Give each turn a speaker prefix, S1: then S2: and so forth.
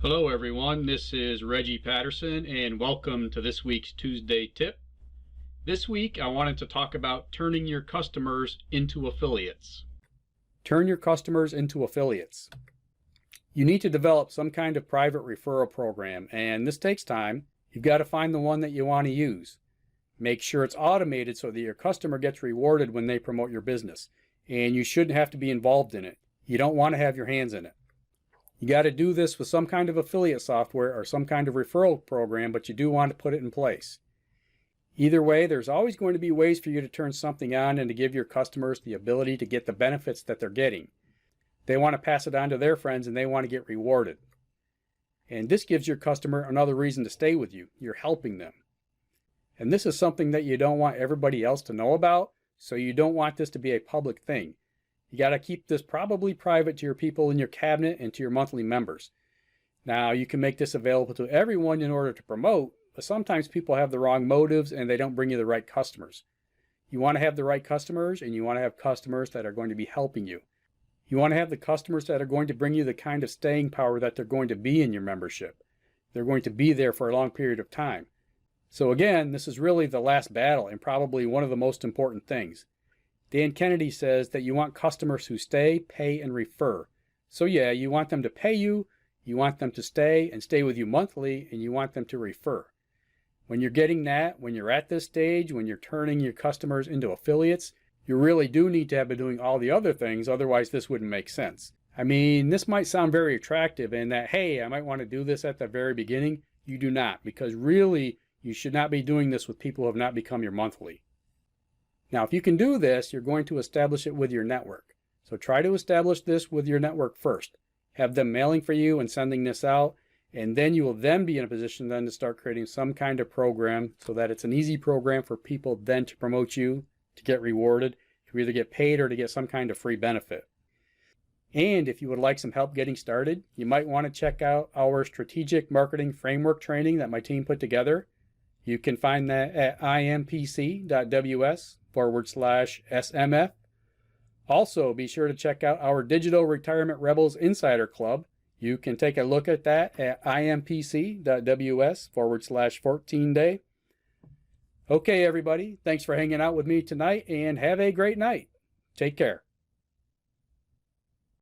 S1: Hello everyone, this is Reggie Patterson and welcome to this week's Tuesday Tip. This week I wanted to talk about turning your customers into affiliates.
S2: Turn your customers into affiliates. You need to develop some kind of private referral program, and this takes time. You've got to find the one that you want to use. Make sure it's automated so that your customer gets rewarded when they promote your business, and you shouldn't have to be involved in it. You don't want to have your hands in it. You got to do this with some kind of affiliate software or some kind of referral program, but you do want to put it in place. Either way, there's always going to be ways for you to turn something on and to give your customers the ability to get the benefits that they're getting. They want to pass it on to their friends and they want to get rewarded. And this gives your customer another reason to stay with you. You're helping them. And this is something that you don't want everybody else to know about, so you don't want this to be a public thing. You got to keep this probably private to your people in your cabinet and to your monthly members. Now, you can make this available to everyone in order to promote, but sometimes people have the wrong motives and they don't bring you the right customers. You want to have the right customers, and you want to have customers that are going to be helping you. You want to have the customers that are going to bring you the kind of staying power that they're going to be in your membership. They're going to be there for a long period of time. So again, this is really the last battle and probably one of the most important things. Dan Kennedy says that you want customers who stay, pay, and refer. So yeah, you want them to pay you, you want them to stay and stay with you monthly, and you want them to refer. When you're getting that, when you're at this stage, when you're turning your customers into affiliates, you really do need to have been doing all the other things, otherwise this wouldn't make sense. I mean, this might sound very attractive and that, hey, I might want to do this at the very beginning. You do not, because really, you should not be doing this with people who have not become your monthly. Now, if you can do this, you're going to establish it with your network. So try to establish this with your network first. Have them mailing for you and sending this out, and then you will then be in a position then to start creating some kind of program so that it's an easy program for people then to promote you, to get rewarded, to either get paid or to get some kind of free benefit. And if you would like some help getting started, you might want to check out our strategic marketing framework training that my team put together. You can find that at impc.ws/SMF. Also, be sure to check out our Digital Retirement Rebels Insider Club. You can take a look at that at impc.ws/14day. Okay, everybody, thanks for hanging out with me tonight and have a great night. Take care.